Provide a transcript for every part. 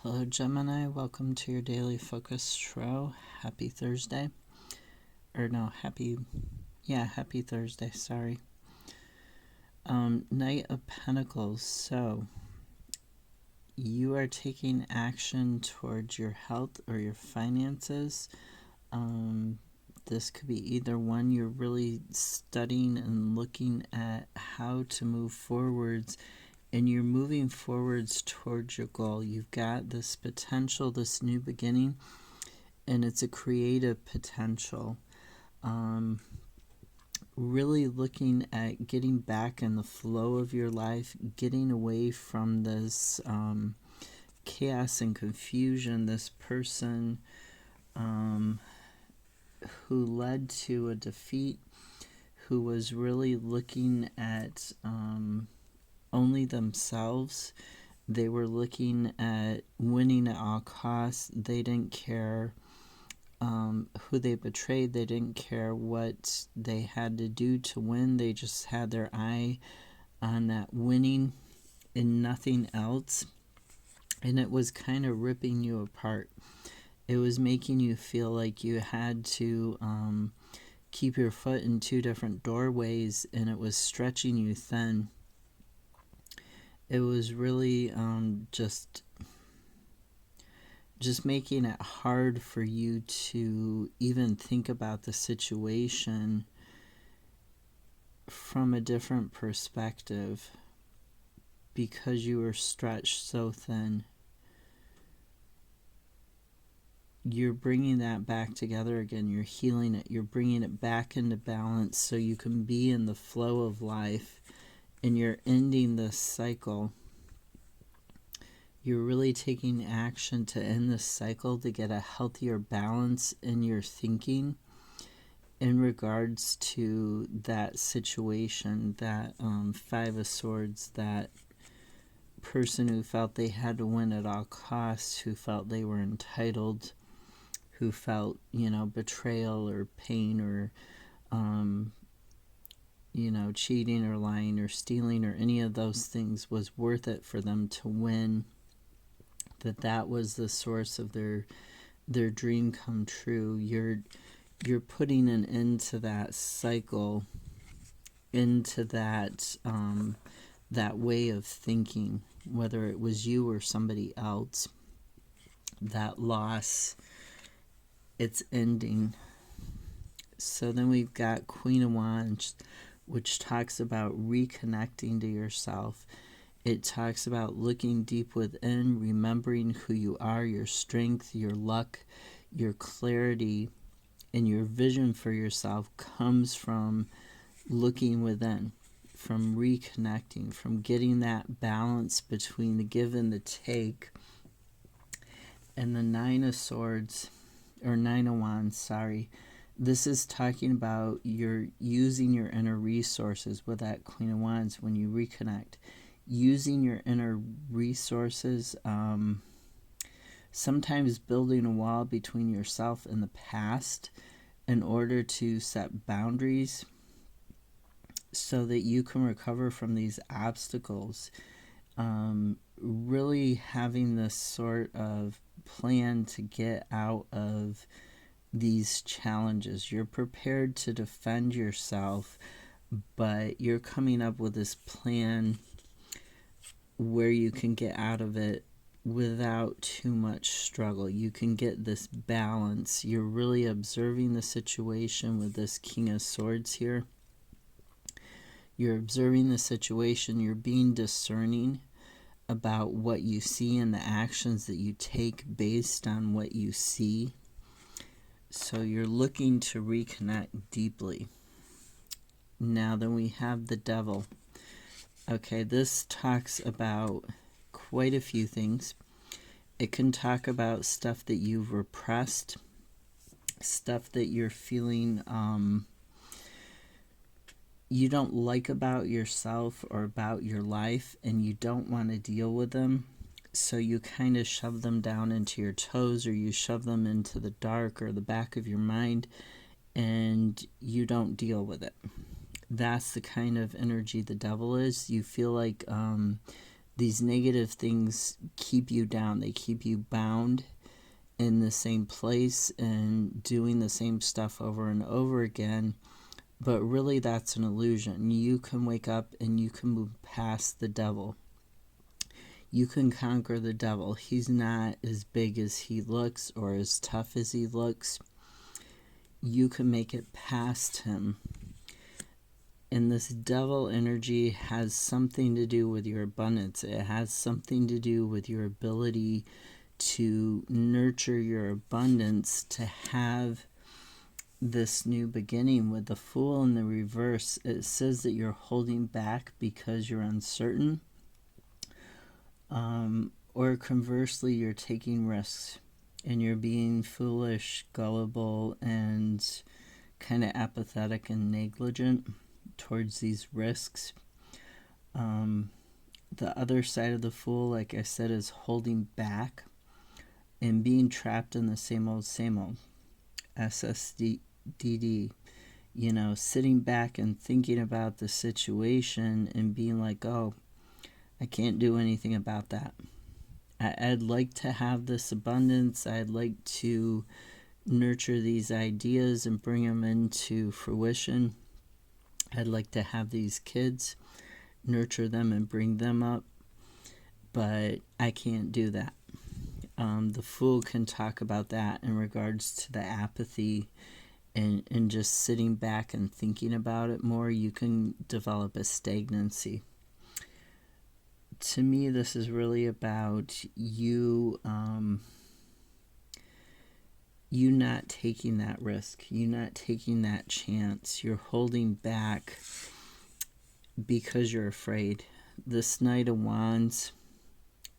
Hello, Gemini. Welcome to your daily focus show. Happy Thursday. Happy Thursday. Sorry. Knight of Pentacles. So, you are taking action towards your health or your finances. This could be either one. You're really studying and looking at how to move forwards, and you're moving forwards towards your goal. You've got this potential, this new beginning, and it's a creative potential. Really looking at getting back in the flow of your life, getting away from this chaos and confusion, this person who led to a defeat, who was really looking at only themselves. They were looking at winning at all costs. They didn't care who they betrayed. They didn't care what they had to do to win. They just had their eye on that winning and nothing else. And it was kind of ripping you apart. It was making you feel like you had to keep your foot in two different doorways, and it was stretching you thin. It was really just making it hard for you to even think about the situation from a different perspective because you were stretched so thin. You're bringing that back together again. You're healing it. You're bringing it back into balance so you can be in the flow of life, and you're ending this cycle. You're really taking action to end this cycle, to get a healthier balance in your thinking in regards to that situation, that Five of Swords, that person who felt they had to win at all costs, who felt they were entitled, who felt, betrayal or pain or, cheating or lying or stealing or any of those things was worth it for them to win. That was the source of their dream come true. You're putting an end to that cycle, into that that way of thinking, whether it was you or somebody else. That loss, it's ending. So then we've got Queen of Wands, which talks about reconnecting to yourself. It talks about looking deep within, remembering who you are, your strength, your luck, your clarity, and your vision for yourself comes from looking within, from reconnecting, from getting that balance between the give and the take. And the Nine of Wands, this is talking about you're using your inner resources with that Queen of Wands when you reconnect. Using your inner resources, sometimes building a wall between yourself and the past in order to set boundaries so that you can recover from these obstacles. Really having this sort of plan to get out of these challenges. You're prepared to defend yourself, but you're coming up with this plan where you can get out of it without too much struggle. You can get this balance. You're really observing the situation with this King of Swords here. You're observing the situation. You're being discerning about what you see and the actions that you take based on what you see. So you're looking to reconnect deeply. Now then we have the Devil. Okay, this talks about quite a few things. It can talk about stuff that you've repressed, stuff that you're feeling you don't like about yourself or about your life, and you don't want to deal with them. So you kind of shove them down into your toes, or you shove them into the dark or the back of your mind, and you don't deal with it. That's the kind of energy the Devil is. You feel like these negative things keep you down. They keep you bound in the same place and doing the same stuff over and over again. But really, that's an illusion. You can wake up and you can move past the devil. You can conquer the devil. He's not as big as he looks or as tough as he looks. You can make it past him. And this devil energy has something to do with your abundance. It has something to do with your ability to nurture your abundance, to have this new beginning. With the Fool in the reverse, it says that you're holding back because you're uncertain, or conversely, you're taking risks and you're being foolish, gullible, and kind of apathetic and negligent towards these risks. The other side of the Fool, like I said, is holding back and being trapped in the same old, SSDD, sitting back and thinking about the situation and being like, oh, I can't do anything about that. I'd like to have this abundance. I'd like to nurture these ideas and bring them into fruition. I'd like to have these kids, nurture them and bring them up, but I can't do that. The Fool can talk about that in regards to the apathy and just sitting back and thinking about it more. You can develop a stagnancy. To me, this is really about you not taking that risk, you not taking that chance. You're holding back because you're afraid. This Knight of Wands,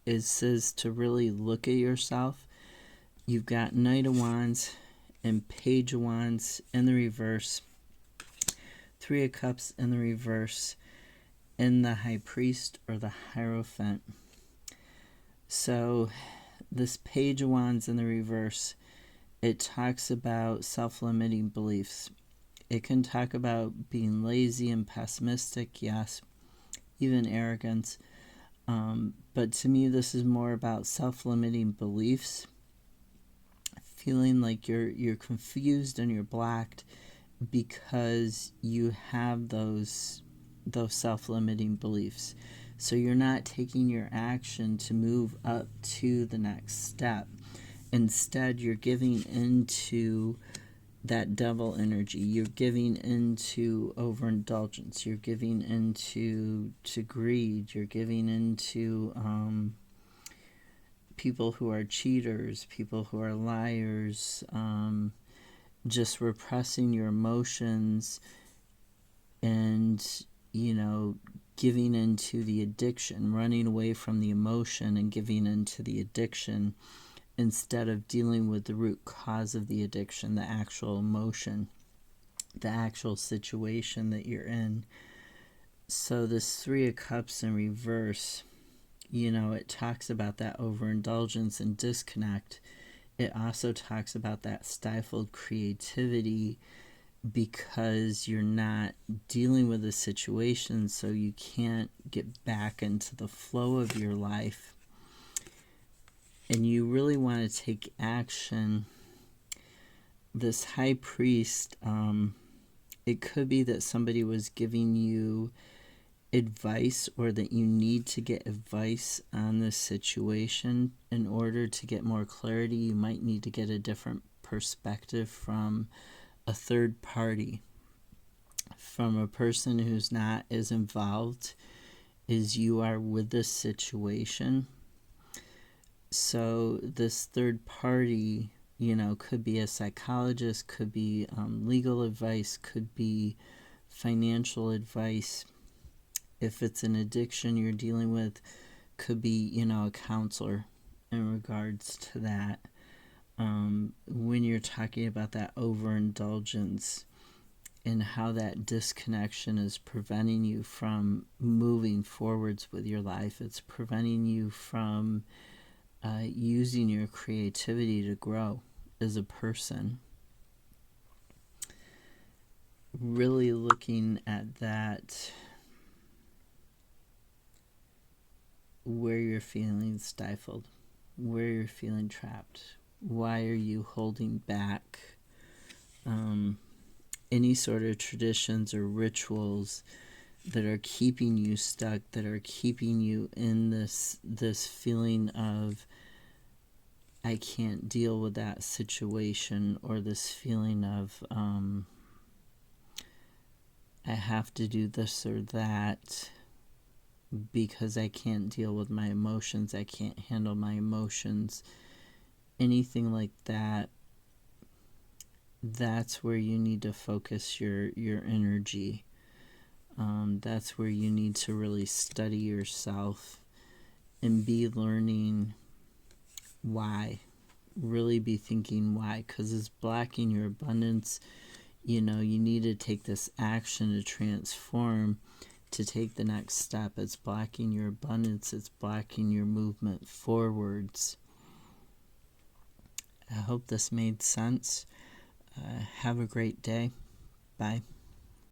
it says to really look at yourself. You've got Knight of Wands and Page of Wands in the reverse, Three of Cups in the reverse, and the High Priest or the Hierophant. So this Page of Wands in the reverse, it talks about self-limiting beliefs. It can talk about being lazy and pessimistic, yes, even arrogance. But to me, this is more about self-limiting beliefs, feeling like you're confused and you're blocked because you have those self-limiting beliefs. So you're not taking your action to move up to the next step. Instead, you're giving into that devil energy. You're giving into overindulgence. You're giving into greed. You're giving into people who are cheaters, people who are liars, just repressing your emotions and, giving into the addiction, running away from the emotion and giving into the addiction instead of dealing with the root cause of the addiction, the actual emotion, the actual situation that you're in. So this Three of Cups in reverse, it talks about that overindulgence and disconnect. It also talks about that stifled creativity because you're not dealing with the situation, so you can't get back into the flow of your life. And you really want to take action. This High Priest, it could be that somebody was giving you advice or that you need to get advice on this situation. In order to get more clarity, you might need to get a different perspective from a third party, from a person who's not as involved as you are with this situation. So this third party, could be a psychologist, could be legal advice, could be financial advice. If it's an addiction you're dealing with, could be, a counselor in regards to that. When you're talking about that overindulgence and how that disconnection is preventing you from moving forwards with your life, it's preventing you from using your creativity to grow as a person. Really looking at that where you're feeling stifled, where you're feeling trapped. Why are you holding back any sort of traditions or rituals that are keeping you stuck, that are keeping you in this feeling of, I can't deal with that situation, or this feeling of I have to do this or that because I can't deal with my emotions, I can't handle my emotions, anything like that. That's where you need to focus your energy. That's where you need to really study yourself and be learning why. Really be thinking why, because it's blocking your abundance. You need to take this action to transform, to take the next step. It's blocking your abundance. It's blocking your movement forwards. I hope this made sense. Have a great day. Bye.